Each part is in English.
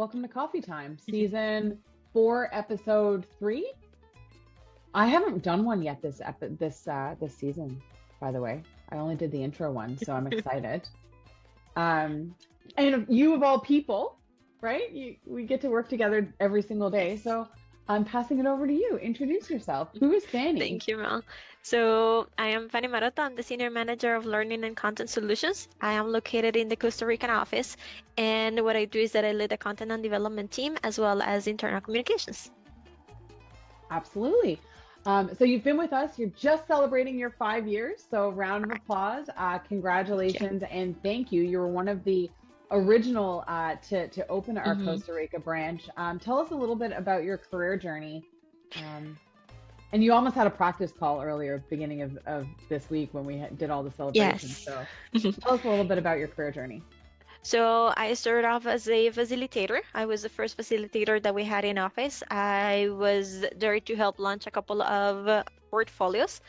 Welcome to Coffee Time, season 4, episode 3. I haven't done one yet this season, by the way. I only did the intro one, so I'm excited. And you of all people, right? We get to work together every single day. So I'm passing it over to you. Introduce yourself. Who is Fanny? Thank you, Mel. So I am Fanny Maroto. I'm the Senior Manager of Learning and Content Solutions. I am located in the Costa Rican office. And what I do is that I lead the content and development team as well as internal communications. Absolutely. So you've been with us. You're just celebrating your 5 years. So round of applause. Congratulations and thank you. You were one of the original to open our Costa Rica branch. Tell us a little bit about your career journey. And you almost had a practice call earlier, beginning of this week when we did all the celebrations. Yes. So tell us a little bit about your career journey. So I started off as a facilitator. I was the first facilitator that we had in office. I was there to help launch a couple of portfolios.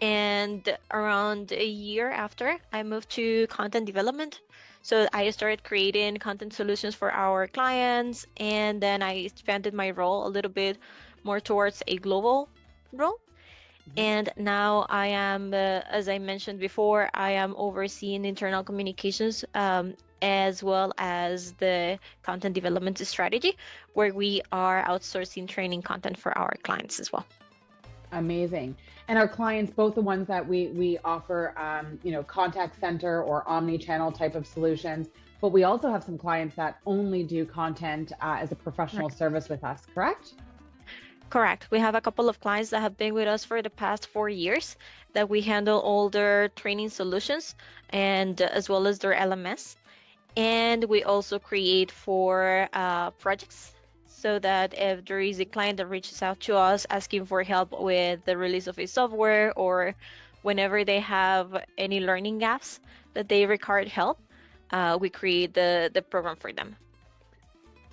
And around a year after, I moved to content development. So I started creating content solutions for our clients. And then I expanded my role a little bit more towards a global role. And now I am, as I mentioned before, I am overseeing internal communications as well as the content development strategy, where we are outsourcing training content for our clients as well. Amazing. And our clients, both the ones that we offer, contact center or omni-channel type of solutions, but we also have some clients that only do content as a professional service with us, correct? Correct. We have a couple of clients that have been with us for the past 4 years that we handle all their training solutions and as well as their LMS. And we also create for projects so that if there is a client that reaches out to us asking for help with the release of a software or whenever they have any learning gaps that they require help, we create the program for them.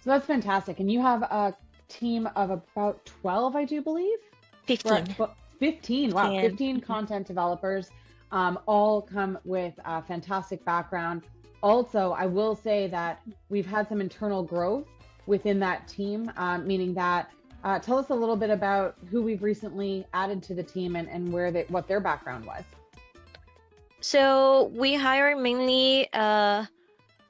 So that's fantastic. And you have a team of about 12, I do believe? 15. 15. Wow, 15 content developers, all come with a fantastic background. Also, I will say that we've had some internal growth within that team, meaning that tell us a little bit about who we've recently added to the team and what their background was. So we hire mainly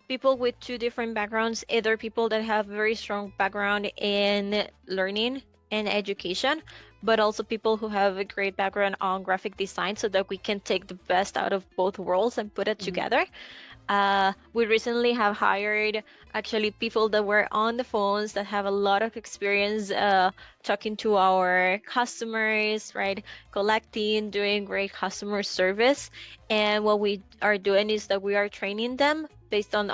people with 2 different backgrounds, either people that have very strong background in learning and education, but also people who have a great background on graphic design so that we can take the best out of both worlds and put it together. We recently have hired actually people that were on the phones that have a lot of experience talking to our customers, right? Collecting, doing great customer service. And what we are doing is that we are training them based on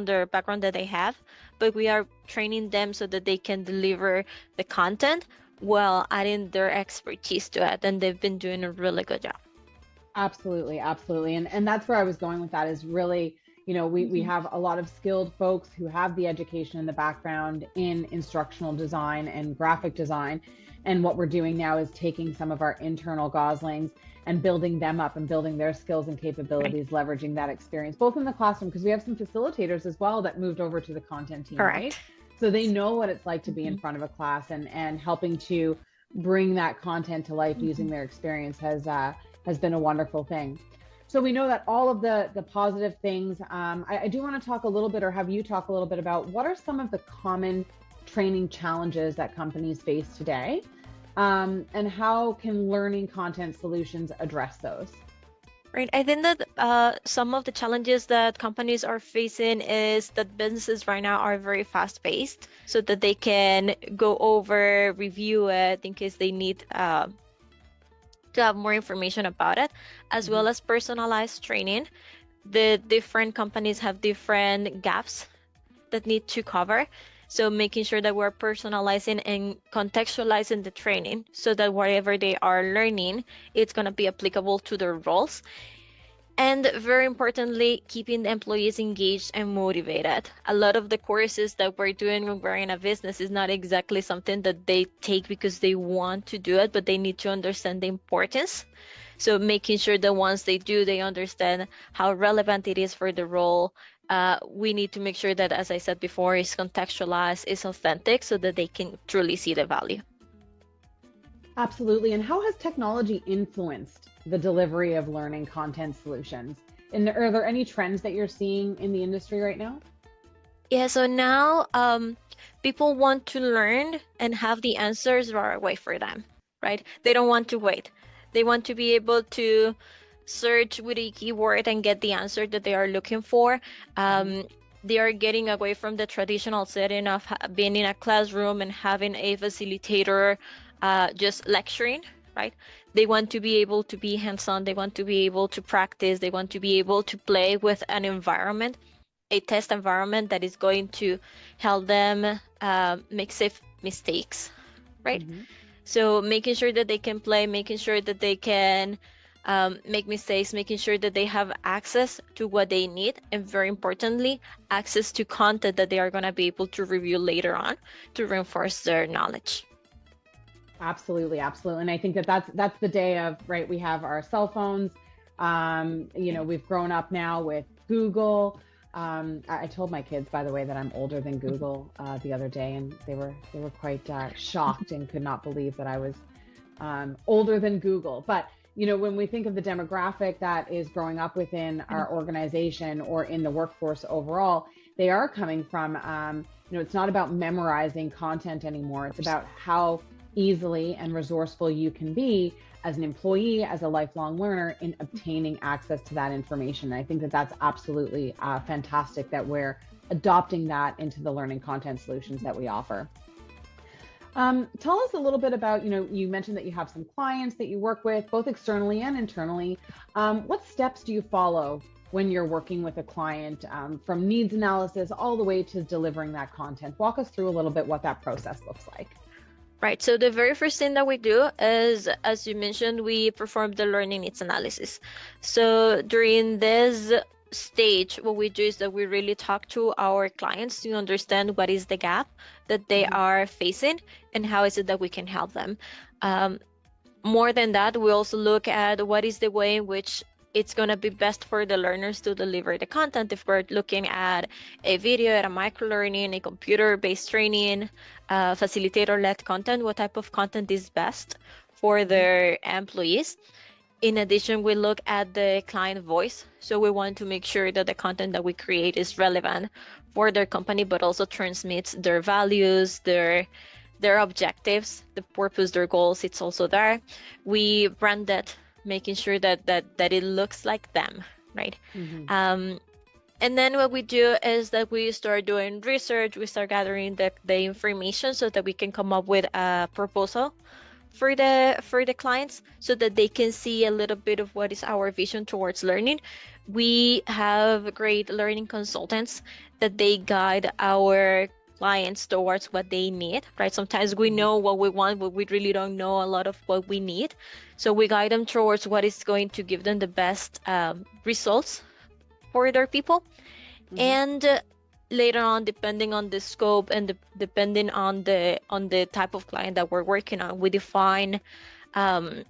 their background that they have, but we are training them so that they can deliver the content while adding their expertise to it. And they've been doing a really good job. Absolutely, absolutely. And that's where I was going with that is really, we have a lot of skilled folks who have the education and the background in instructional design and graphic design. And what we're doing now is taking some of our internal Goslings and building them up and building their skills and capabilities, leveraging that experience, both in the classroom, because we have some facilitators as well that moved over to the content team, right? So they know what it's like to be in front of a class and helping to bring that content to life using their experience has been a wonderful thing. So we know that all of the positive things, I do want to talk a little bit or have you talk a little bit about what are some of the common training challenges that companies face today, and how can learning content solutions address those? Right. I think that some of the challenges that companies are facing is that businesses right now are very fast paced so that they can go over, review it in case they need to have more information about it, as well as personalized training. The different companies have different gaps that need to cover. So making sure that we're personalizing and contextualizing the training so that whatever they are learning, it's going to be applicable to their roles. And very importantly, keeping the employees engaged and motivated. A lot of the courses that we're doing when we're in a business is not exactly something that they take because they want to do it, but they need to understand the importance. So making sure that once they do, they understand how relevant it is for the role. We need to make sure that, as I said before, is contextualized, is authentic, so that they can truly see the value. Absolutely. And how has technology influenced the delivery of learning content solutions? And are there any trends that you're seeing in the industry right now? Yeah, so now people want to learn and have the answers right away for them, right? They don't want to wait. They want to be able to search with a keyword and get the answer that they are looking for. Mhm. They are getting away from the traditional setting of being in a classroom and having a facilitator just lecturing, right? They want to be able to be hands-on. They want to be able to practice. They want to be able to play with an environment, a test environment that is going to help them make safe mistakes, right? Mhm. So making sure that they can play, making sure that they can make mistakes, making sure that they have access to what they need, and very importantly, access to content that they are going to be able to review later on to reinforce their knowledge. Absolutely, absolutely. And I think that that's the day of, right, we have our cell phones. We've grown up now with Google. I told my kids, by the way, that I'm older than Google the other day, and they were quite shocked and could not believe that I was older than Google. But when we think of the demographic that is growing up within our organization or in the workforce overall, they are coming from, it's not about memorizing content anymore. It's about how easily and resourceful you can be as an employee, as a lifelong learner, in obtaining access to that information. And I think that that's absolutely fantastic that we're adopting that into the learning content solutions that we offer. Tell us a little bit about, you mentioned that you have some clients that you work with, both externally and internally. What steps do you follow when you're working with a client, from needs analysis all the way to delivering that content? Walk us through a little bit what that process looks like. Right. So the very first thing that we do is, as you mentioned, we perform the learning needs analysis. So during this stage, what we do is that we really talk to our clients to understand what is the gap that they Mhm. are facing and how is it that we can help them. More than that, we also look at what is the way in which it's going to be best for the learners to deliver the content. If we're looking at a video, at a micro learning, a computer-based training, facilitator-led content, what type of content is best for Mhm. their employees. In addition, we look at the client voice. So we want to make sure that the content that we create is relevant for their company, but also transmits their values, their objectives, the purpose, their goals. It's also there. We brand it, making sure that it looks like them, right? Mhm. And then what we do is that we start doing research. We start gathering the information so that we can come up with a proposal for the clients so that they can see a little bit of what is our vision towards learning. We have great learning consultants that they guide our clients towards what they need, right? Sometimes we Mhm. know what we want, but we really don't know a lot of what we need. So we guide them towards what is going to give them the best results for their people. Mhm. And later on, depending on the scope and depending on the type of client that we're working on, we define um,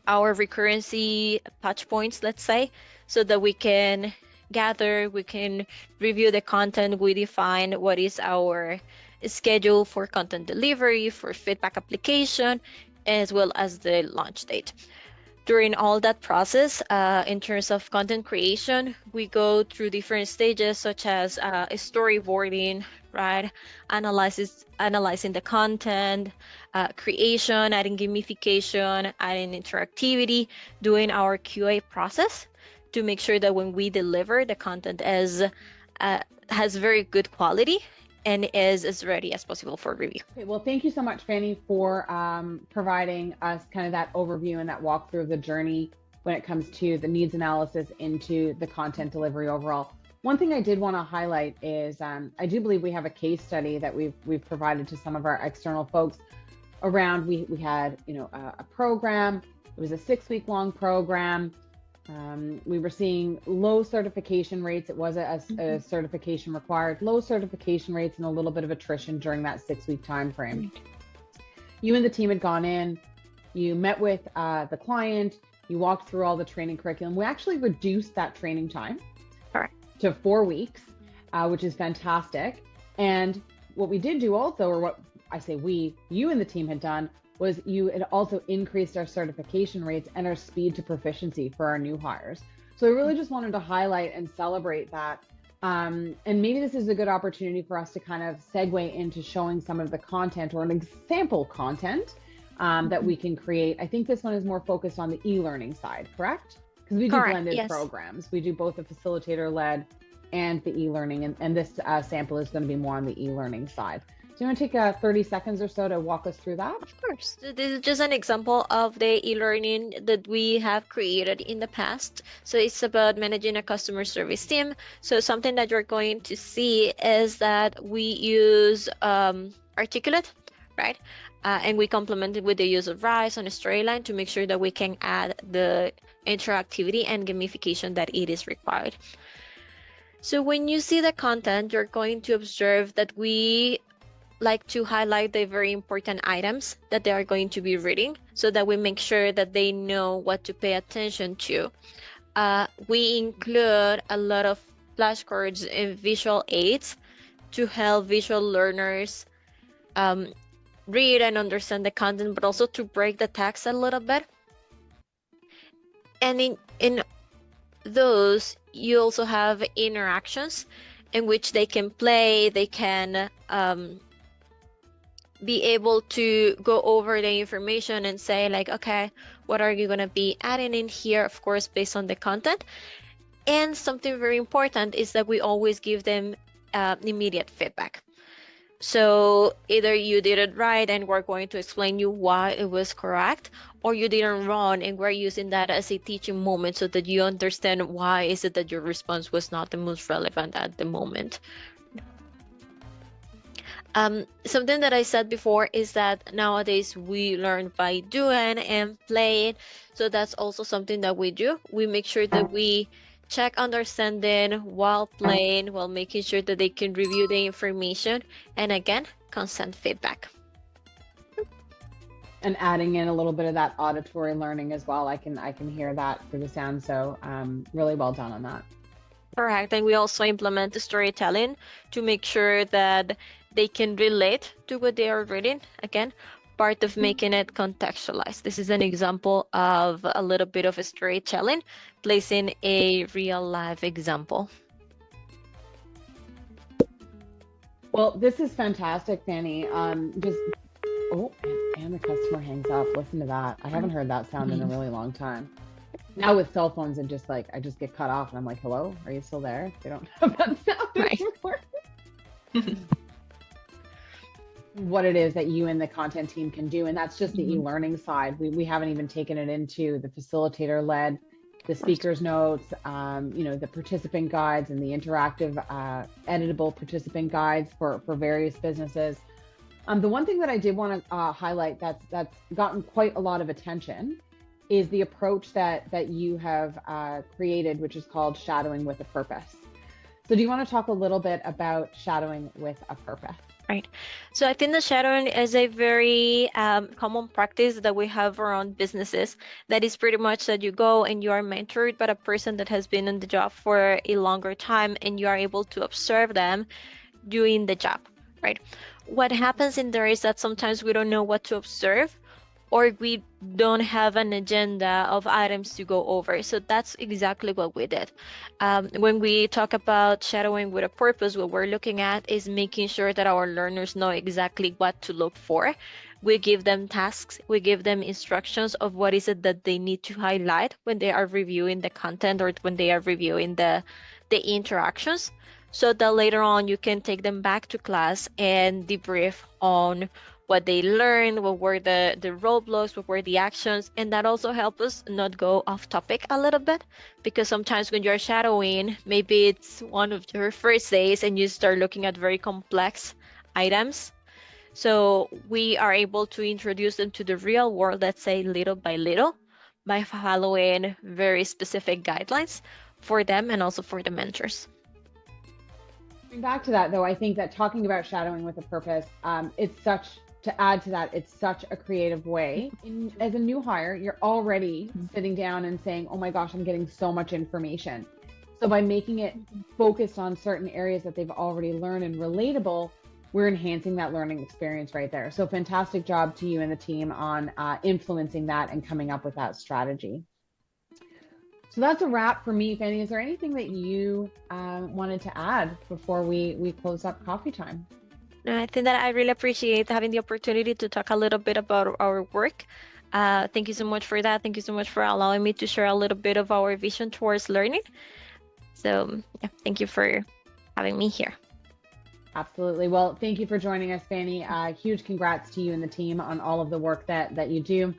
our recurrency touch points, let's say, so that we can gather, we can review the content, we define what is our schedule for content delivery, for feedback application, as well as the launch date. During all that process, in terms of content creation, we go through different stages such as storyboarding, right? Analyzing the content, creation, adding gamification, adding interactivity, doing our QA process to make sure that when we deliver, the content has very good quality and is as ready as possible for review. Okay, well, thank you so much, Fanny, for providing us kind of that overview and that walkthrough of the journey when it comes to the needs analysis into the content delivery overall. One thing I did want to highlight is I do believe we have a case study that we've provided to some of our external folks around. We had a program. It was a 6-week long program. We were seeing low certification rates. It was a certification required, low certification rates, and a little bit of attrition during that 6-week time frame. You and the team had gone in, you met with the client, You walked through all the training curriculum. We actually reduced that training time Correct. to 4 weeks, which is fantastic. And what we did do also, or what I say we, you and the team had done, was you had also increased our certification rates and our speed to proficiency for our new hires. So I really just wanted to highlight and celebrate that. And maybe this is a good opportunity for us to kind of segue into showing some of the content or an example content that we can create. I think this one is more focused on the e-learning side, correct? Because we do Correct. blended Yes. programs. We do both the facilitator-led and the e-learning, and this sample is going to be more on the e-learning side. So you want to take 30 seconds or so to walk us through that? Of course. So this is just an example of the e-learning that we have created in the past. So it's about managing a customer service team. So something that you're going to see is that we use Articulate, right? And we complement it with the use of Rise on a storyline to make sure that we can add the interactivity and gamification that it is required. So when you see the content, you're going to observe that we like to highlight the very important items that they are going to be reading so that we make sure that they know what to pay attention to. We include a lot of flashcards and visual aids to help visual learners read and understand the content, but also to break the text a little bit. And in those, you also have interactions in which they can play, they can be able to go over the information and say like, okay, what are you going to be adding in here, of course, based on the content. And something very important is that we always give them immediate feedback. So either you did it right and we're going to explain you why it was correct, or you didn't wrong and we're using that as a teaching moment so that you understand why is it that your response was not the most relevant at the moment. Something that I said before is that nowadays we learn by doing and playing. So that's also something that we do. We make sure that we check understanding while playing, while making sure that they can review the information. And again, constant feedback. And adding in a little bit of that auditory learning as well. I can hear that through the sound. So really well done on that. Correct. And we also implement the storytelling to make sure that they can relate to what they are reading. Again, part of making it contextualized. This is an example of a little bit of a storytelling, placing a real life example. Well, this is fantastic, Fanny. And the customer hangs up. Listen to that. I haven't heard that sound in a really long time. Now with cell phones and just like I just get cut off and I'm like, hello, are you still there? They don't have that sound anymore. What it is that you and the content team can do, and that's just the e-learning side. We haven't even taken it into the facilitator led, the speaker's notes, the participant guides and the interactive editable participant guides for various businesses. The one thing that I did want to highlight that's gotten quite a lot of attention is the approach that you have created, which is called shadowing with a purpose. So do you want to talk a little bit about shadowing with a purpose? Right. So I think the shadowing is a very common practice that we have around businesses. That is pretty much that you go and you are mentored by a person that has been in the job for a longer time and you are able to observe them doing the job, right? What happens in there is that sometimes we don't know what to observe, or we don't have an agenda of items to go over. So that's exactly what we did. When we talk about shadowing with a purpose, what we're looking at is making sure that our learners know exactly what to look for. We give them tasks, we give them instructions of what is it that they need to highlight when they are reviewing the content or when they are reviewing the interactions, so that later on you can take them back to class and debrief on what they learned, what were the roadblocks, what were the actions, and that also helps us not go off topic a little bit, because sometimes when you're shadowing, maybe it's one of your first days and you start looking at very complex items. So we are able to introduce them to the real world, let's say little by little, by following very specific guidelines for them and also for the mentors. Back to that though, I think that talking about shadowing with a purpose, it's such to add to that, it's such a creative way. As a new hire, you're already sitting down and saying, oh my gosh, I'm getting so much information. So by making it focused on certain areas that they've already learned and relatable, we're enhancing that learning experience right there. So fantastic job to you and the team on influencing that and coming up with that strategy. So that's a wrap for me, Fanny. Is there anything that you wanted to add before we close up coffee time? No, I think that I really appreciate having the opportunity to talk a little bit about our work. Thank you so much for that. Thank you so much for allowing me to share a little bit of our vision towards learning. So yeah, thank you for having me here. Absolutely. Well, thank you for joining us, Fanny. Huge congrats to you and the team on all of the work that you do.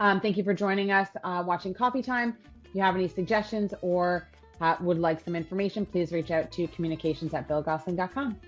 Thank you for joining us, watching Coffee Time. If you have any suggestions or would like some information, please reach out to communications@billgosling.com.